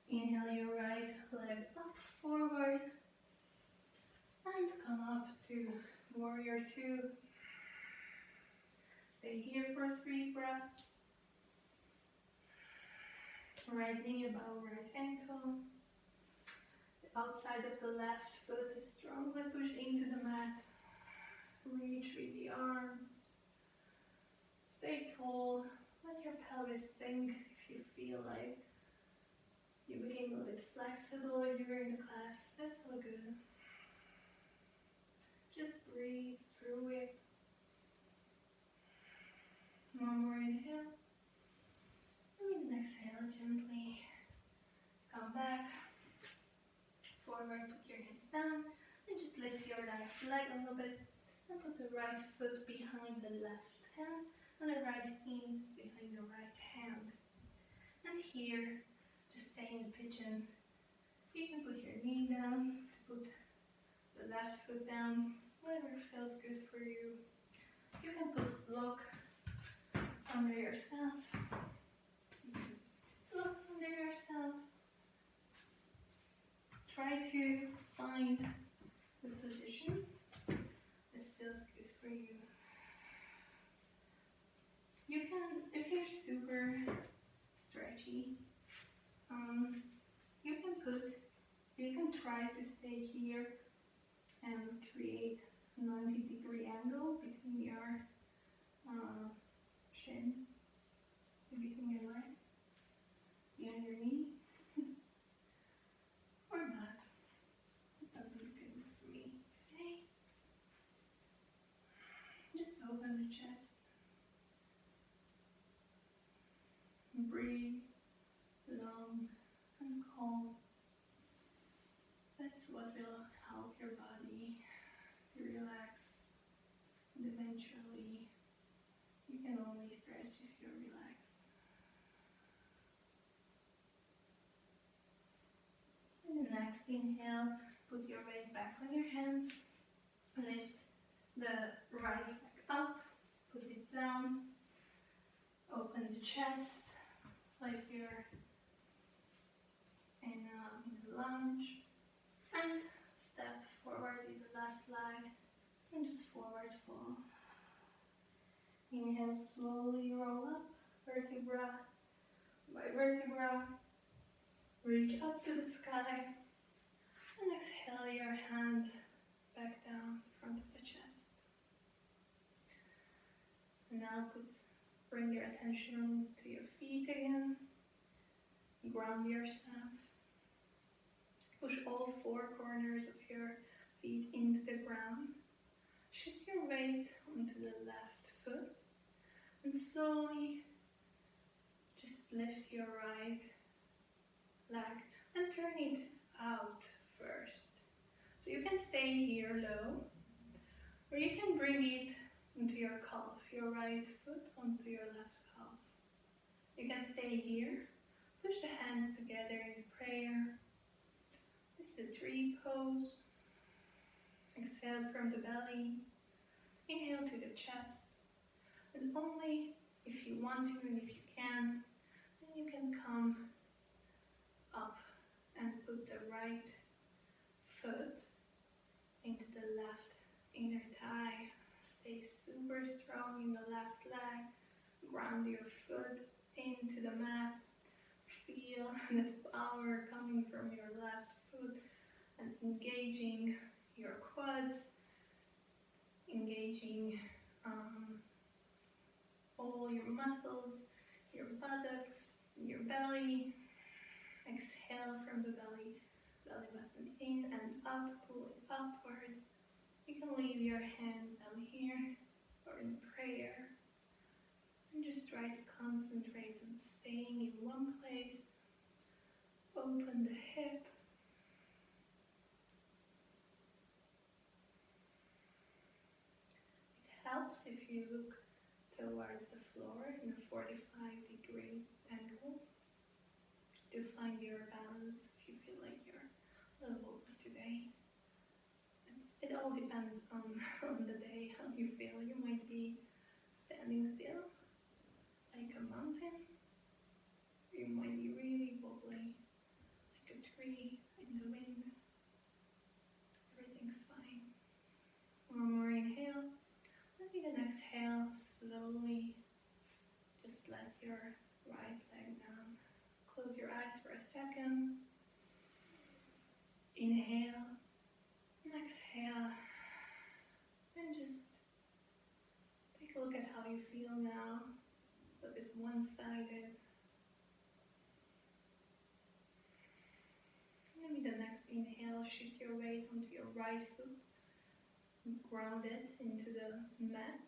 Inhale your right leg up forward. And come up to warrior two. Stay here for 3 breaths. Right knee above right ankle. outside of the left foot is strongly pushed into the mat. Reach with the arms. Stay tall. Let your pelvis sink if you feel like you became a bit flexible during the class. That's all good. Just breathe through it. One more inhale. And with an exhale, gently come back. Forward, put your hands down. And just lift your left leg a little bit. And put the right foot behind the left hand. And the right knee behind the right hand. And here, just stay in the pigeon. You can put your knee down, put the left foot down, whatever feels good for you. You can put block under yourself. Blocks under yourself. Try to find the position that feels good for you. You can, if you're super stretchy, you can try to stay here and create a 90-degree angle between your shin, between your leg, behind your knee, or not. It doesn't look good for me today. Just open the chest. Breathe long and calm. That's what will help your body to relax. And eventually, you can only stretch if you're relaxed. And the next inhale, put your weight back on your hands. Lift the right leg up, put it down. Open the chest, like you're in a lunge. And step forward with the left leg and just forward fold. Inhale, slowly roll up, vertebra by vertebra. Reach up to the sky. And exhale your hands back down in front of the chest. And now bring your attention to your feet again. Ground yourself. Push all four corners of your feet into the ground. Shift your weight onto the left foot. And slowly just lift your right leg and turn it out first. So you can stay here low, or you can bring it into your calf, your right foot onto your left calf. You can stay here. Push the hands together into prayer. This is the tree pose. Exhale from the belly. Inhale to the chest. And only if you want to and if you can, then you can come up and put the right foot into the left inner thigh. Stay super strong in the left leg. Ground your foot into the mat. Feel the power coming from your left foot and engaging your quads, engaging all your muscles, your buttocks, your belly. Exhale from the belly button in and up, pull it upward. You can leave your hands down here or in prayer. And just try to concentrate on staying in one place. Open the hip. It helps if you look towards the floor in a 45-degree angle to find your balance if you feel like you're a little wobbly today. It all depends on the day, how you feel. You might be standing still like a mountain. You might be really wobbly like a tree in the wind. Everything's fine. One more inhale. And with an exhale, slowly just let your right leg down. Close your eyes for a second. inhale and exhale, and just take a look at how you feel now, a bit one-sided. Maybe the next inhale, shift your weight onto your right foot, ground it into the mat,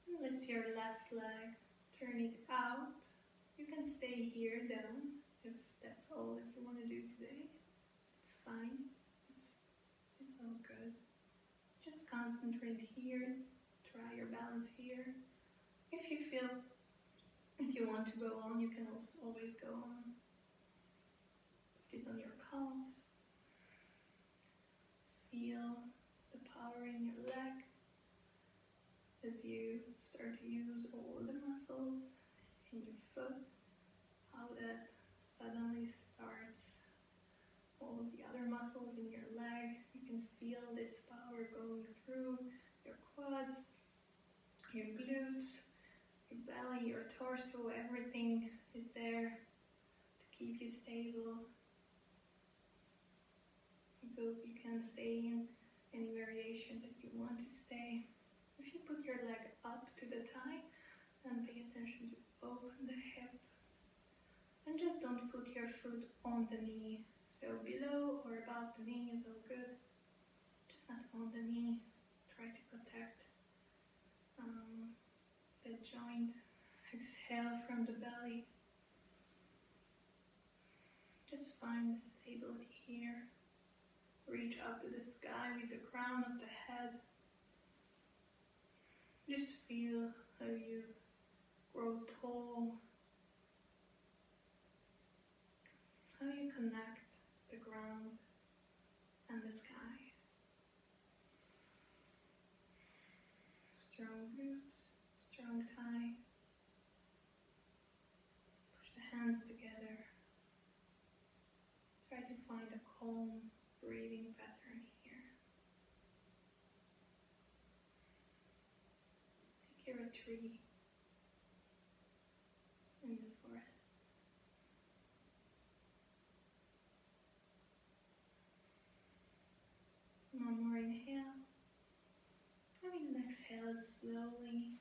and lift your left leg, turn it out. You can stay here down if that's all that you want to do today. It's fine, it's all good. Just concentrate here, try your balance here. If you want to go on, you can also always go on. Put it on your calf. Feel the power in your leg as you start to use all the muscles in your foot, how that suddenly starts all of the other muscles in your leg. You can feel this power going through your quads, your glutes, your belly, your torso. Everything is there to keep you stable. You can stay in any variation that you want to stay. If you put your leg up to the thigh, then pay attention to open the hip. And just don't put your foot on the knee. So below or above the knee is all good. Just not on the knee. Try to protect the joint. Exhale from the belly. Just find the stability here. Reach up to the sky with the crown of the head. Just feel how you grow tall. How you connect the ground and the sky. Strong glutes, strong thigh. Push the hands together. Try to find a calm breathing pattern here. Take a retreat in the forehead. One more inhale. And then exhale slowly,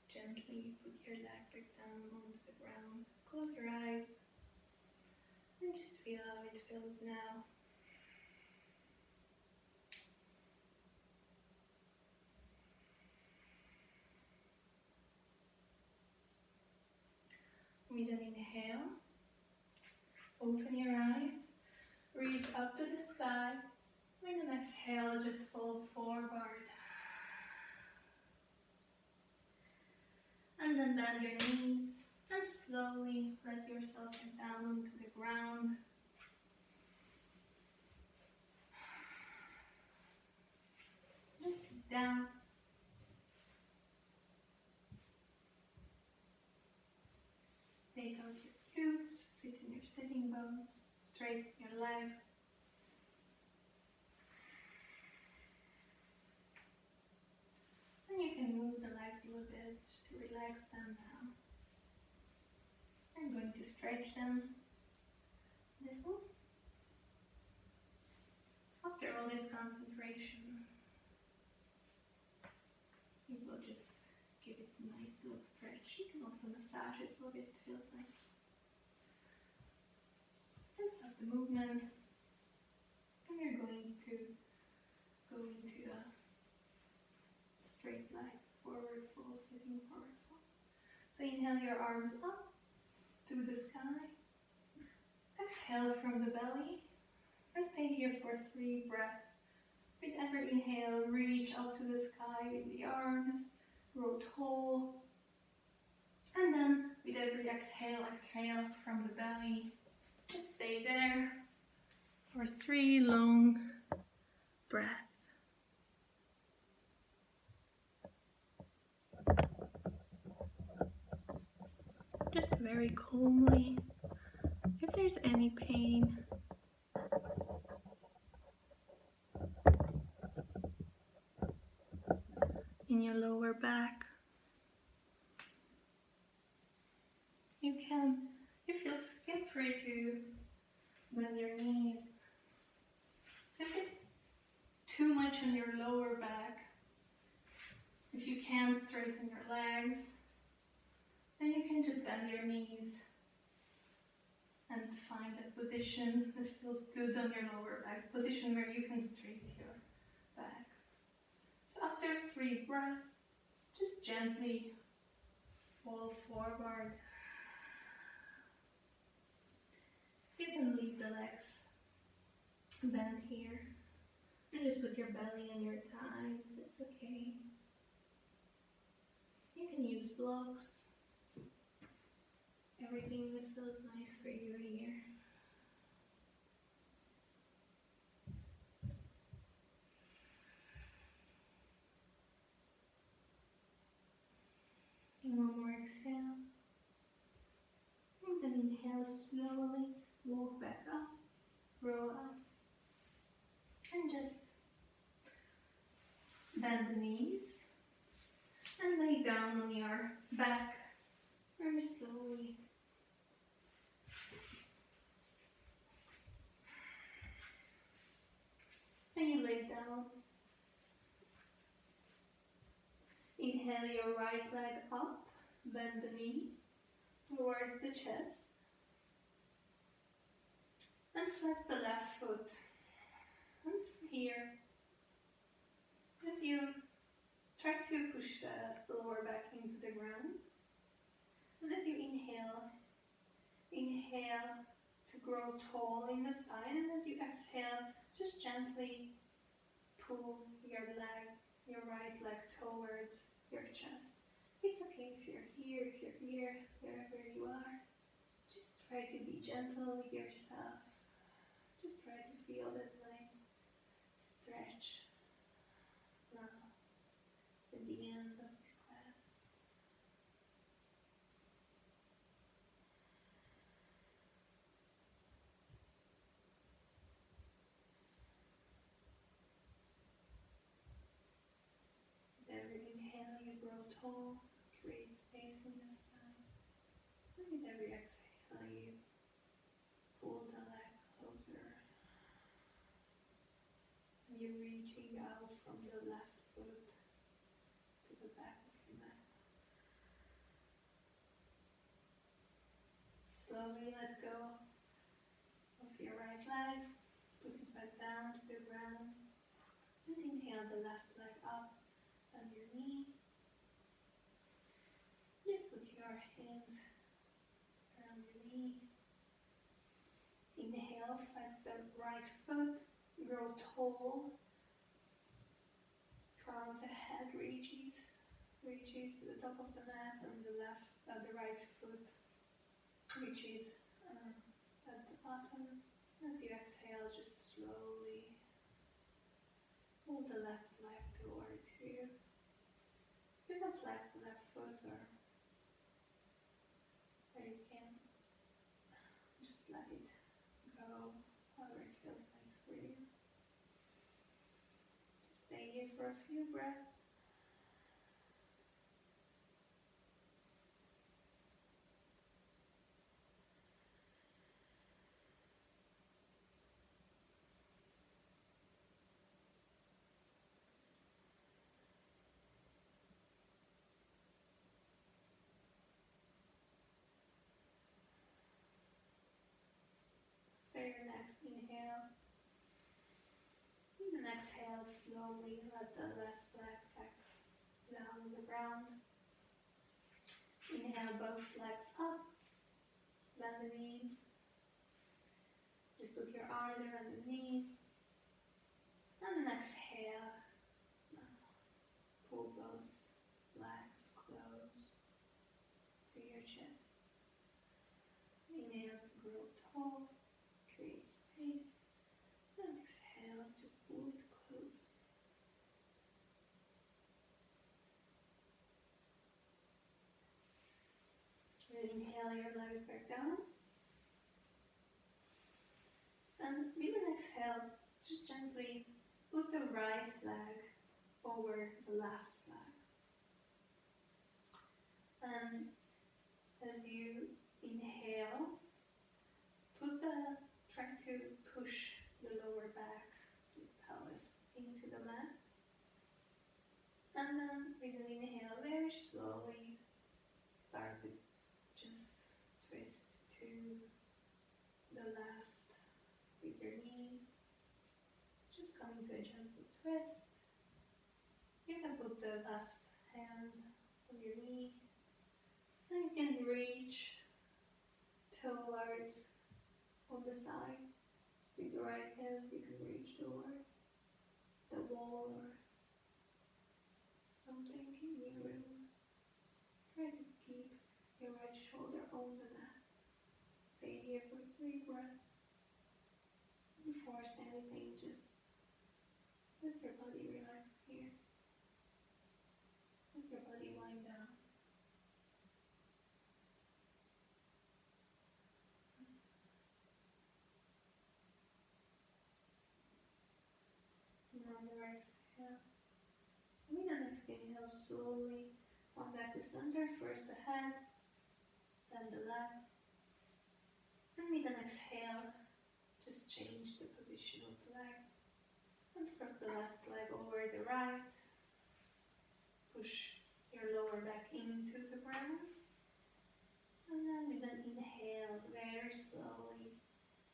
gently put your leg back down onto the ground. Close your eyes and just feel how it feels now. With an inhale, open your eyes, reach up to the sky. With an exhale, just fall forward. And then bend your knees and slowly let yourself get down to the ground. Just sit down. Take out your glutes, sit in your sitting bones, straighten your legs. And you can move the legs a little bit just to relax them now. I'm going to stretch them a little. After all this concentration, you will just give it a nice little stretch. You can also massage it a little bit, it feels nice. And stop the movement. And you're going to go into a straight leg, forward fold, sitting forward fold. So inhale your arms up to the sky. Exhale from the belly. And stay here for 3 breaths. With every inhale, reach up to the sky with the arms. Grow tall. And then with every exhale, exhale from the belly. Just stay there for 3 long breaths. Just very calmly. If there's any pain, in your lower back, you feel free to bend your knees much on your lower back. If you can't straighten your legs, then you can just bend your knees and find a position that feels good on your lower back, position where you can straighten your back. So after 3 breaths, just gently fall forward. You can leave the legs bent here and just put your belly and your thighs, it's okay. You can use blocks, everything that feels nice for you here. And one more exhale. And then inhale slowly, walk back up, roll up. And just bend the knees and lay down on your back very slowly. And you lay down. Inhale your right leg up, bend the knee towards the chest. And flex the left foot. And from here, as you try to push the lower back into the ground. And as you inhale, inhale to grow tall in the spine. And as you exhale, just gently pull your leg, your right leg towards your chest. It's okay if you're here, wherever you are. Just try to be gentle with yourself. Just try to feel that nice stretch now at the end of this class. With every inhale you grow tall, create space in the spine. And with every exhale you pull the leg closer. And you're reaching out from the left foot to the back of your mat. Slowly let go of your right leg, put it back down to the ground, and inhale the left leg up on your knee. Just put your hands around your knee. Inhale, flex the right foot, grow tall. Crown of the head reaches to the top of the mat, and the right foot reaches at the bottom. As you exhale, just slowly pull the left leg towards you. You can flex the left foot or you can just let it go, however it feels nice for you. Just stay here for a few breaths. After your next inhale, and exhale slowly, let the left leg back down on the ground. Inhale both legs up, bend the knees. Just put your arms around the knees. And then exhale, pull both legs close to your chest. Inhale to grow tall, create space. And exhale to pull it close. Then inhale your legs back down. And with an exhale, just gently put the right leg over the left leg. And as you inhale, try to push the lower back, the pelvis into the mat. slowly start to just twist to the left with your knees. Just coming to a gentle twist. You can put the left hand on your knee and you can reach towards on the side. With your right hand you can reach towards the wall or something in your room. Try to keep your right shoulder on the mat. Stay here for 3 breaths. Don't force anything, just let your body relax here. Let your body wind down. One more exhale. With the next inhale, slowly come back to center. First the head, then the legs. And with an exhale, just change the position of the legs. And cross the left leg over the right. Push your lower back into the ground. And then with an inhale, very slowly,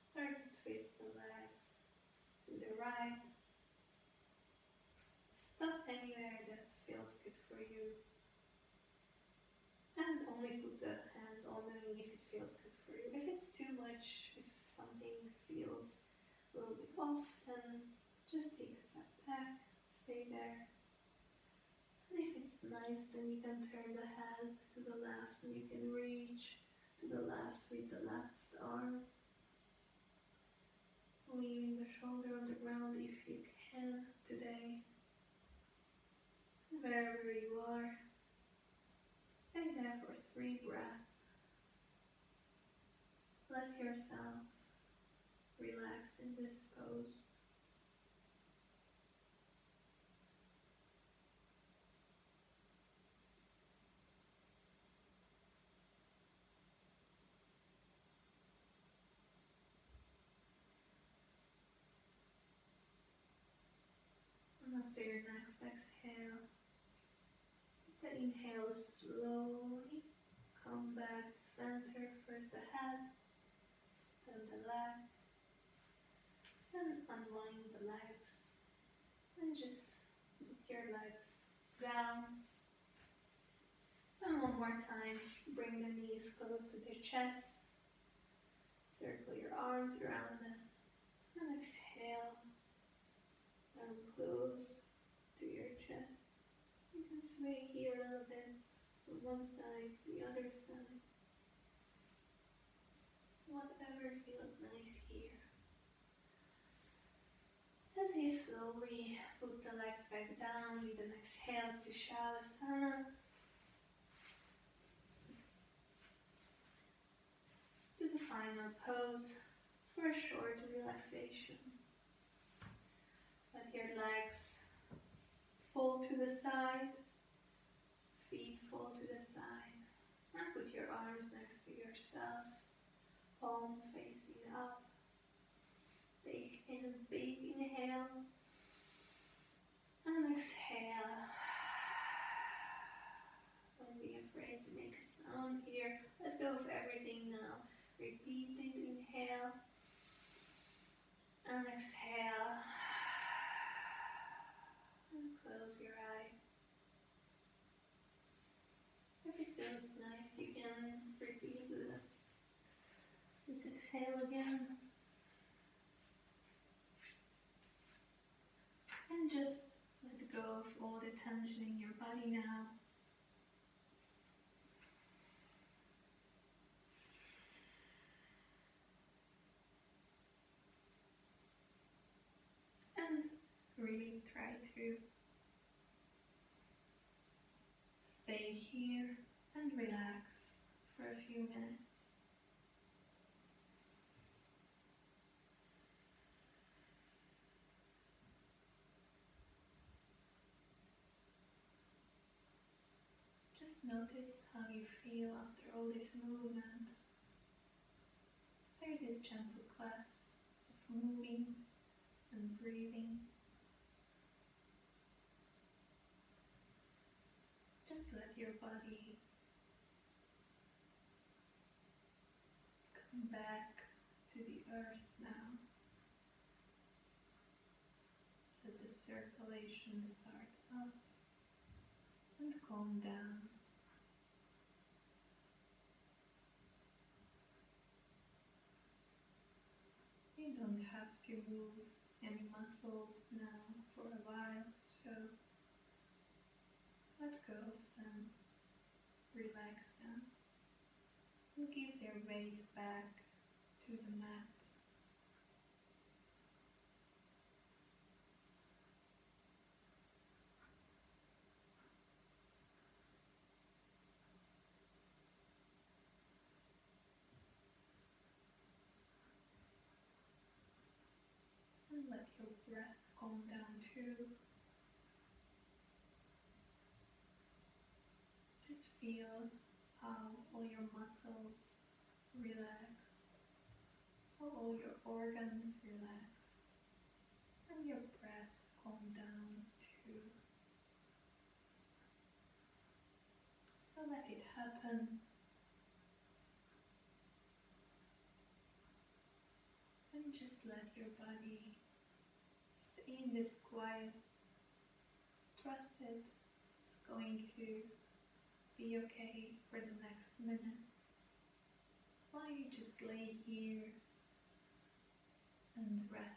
start to twist the legs to the right. Stop anywhere that feels good for you. And only put the hand on the knee if it feels good for you. If it's too much, if something feels a little bit off, then just take a step back, stay there. And if it's nice, then you can turn the head to the left and you can reach to the left with the left arm. Leaving the shoulder on the ground if you can today. Wherever you are, stay there for 3 breaths. Let yourself relax in this pose. And after your next exhale, the inhale slowly come back to center. First the head, then the leg. Then unwind the legs. And just put your legs down. And one more time, bring the knees close to the chest. Circle your arms around them. And exhale. Down close to your chest. You can sway here a little bit from one side to the other side. Whatever feels nice here. As you slowly put the legs back down with an exhale to Shavasana. To the final pose for a short relaxation. Let your legs fall to the side, feet fall to the side, and put your arms next to yourself, palms facing up. Take in a big inhale and exhale. Don't be afraid to make a sound here. Let go of everything now. Repeat it, inhale and exhale. And close your eyes. If it feels nice, you can repeat this exhale again. And just let go of all the tension in your body now. And really try to stay here and relax for a few minutes. Just notice how you feel after all this movement. After this gentle class of moving and breathing. Just let your body come back to the earth now. Let the circulation start up and calm down. You don't have to move any muscles now for a while, so let go of them, relax them, and give their weight back to the mat. And let your breath calm down too. Just feel how all your muscles relax, how all your organs relax, and your breath calm down too. So let it happen. And just let your body stay in this quiet. Trust it. It's going to be okay for the next minute. While you just lay here and rest.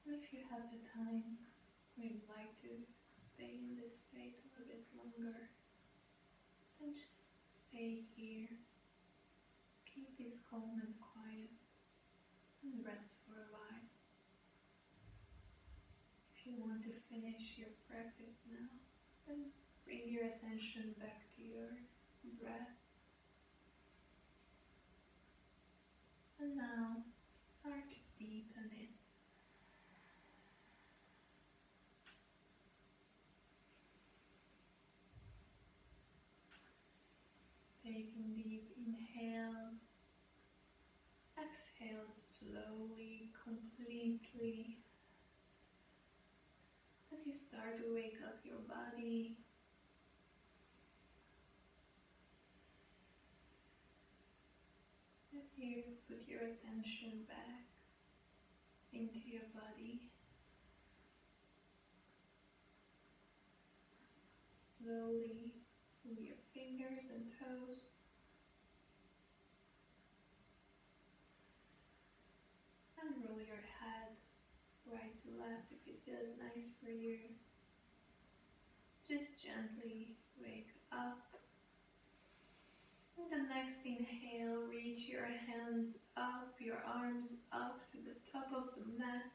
If you have the time, we'd like to stay in this state a little bit longer. And just stay here. Keep this calm and quiet and rest for a while. If you want to finish your practice now, then bring your attention back to your breath. And now start to deepen it. Taking deep inhales, exhale slowly, completely. As you start to wake up your body, as you put your attention back into your body, slowly move your fingers and toes. And roll your head right to left if it feels nice for you. Just gently wake up. And the next inhale, reach your hands up, your arms up to the top of the mat.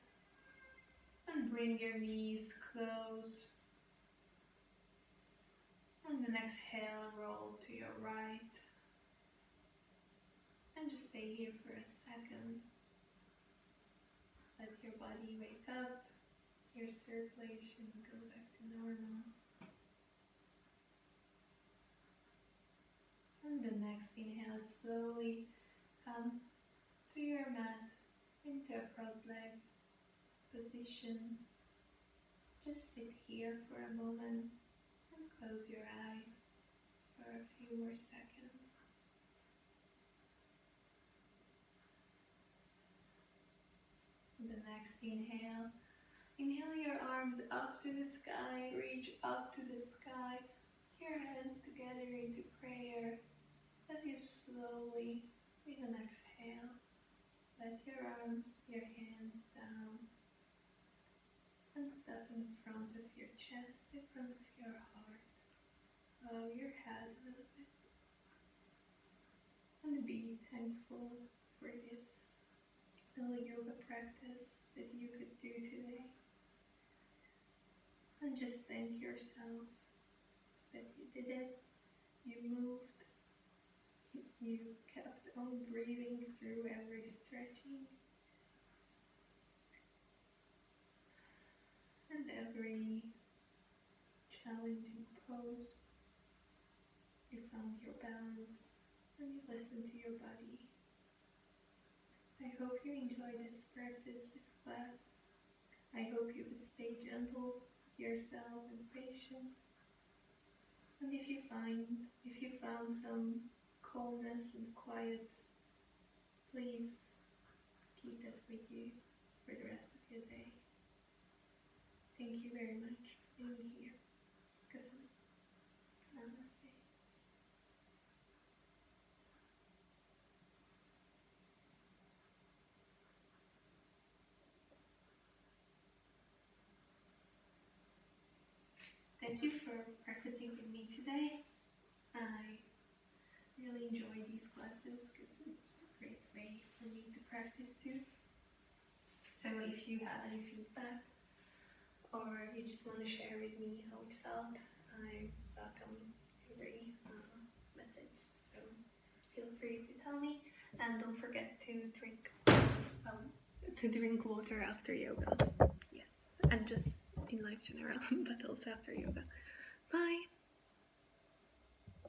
And bring your knees close. And then exhale, roll to your right. And just stay here for a second. Let your body wake up, your circulation go back to normal. And the next inhale, slowly come to your mat into a cross-legged position. Just sit here for a moment and close your eyes for a few more seconds. The next inhale. Inhale your arms up to the sky, reach up to the sky, your hands together into prayer as you slowly, with an exhale, let your arms, your hands down and step in front of your chest, in front of your heart. Bow your head a little bit and be thankful for this little yoga practice that you could do today. And just thank yourself that you did it, you moved, you kept on breathing through every stretching and every challenging pose. You found your balance and you listened to your body. I hope you enjoyed this practice, this class. I hope you could stay gentle with yourself and patient. And if you found some calmness and quiet, please keep that with you for the rest of your day. Thank you very much for being here. Kasam. Namaste. Thank you for practicing with me today. I really enjoy these classes because it's a great way for me to practice too. So if you have any feedback or you just want to share with me how it felt, I welcome every message. So feel free to tell me, and don't forget to drink water after yoga. Yes, and just in life general, but also after yoga. Bye.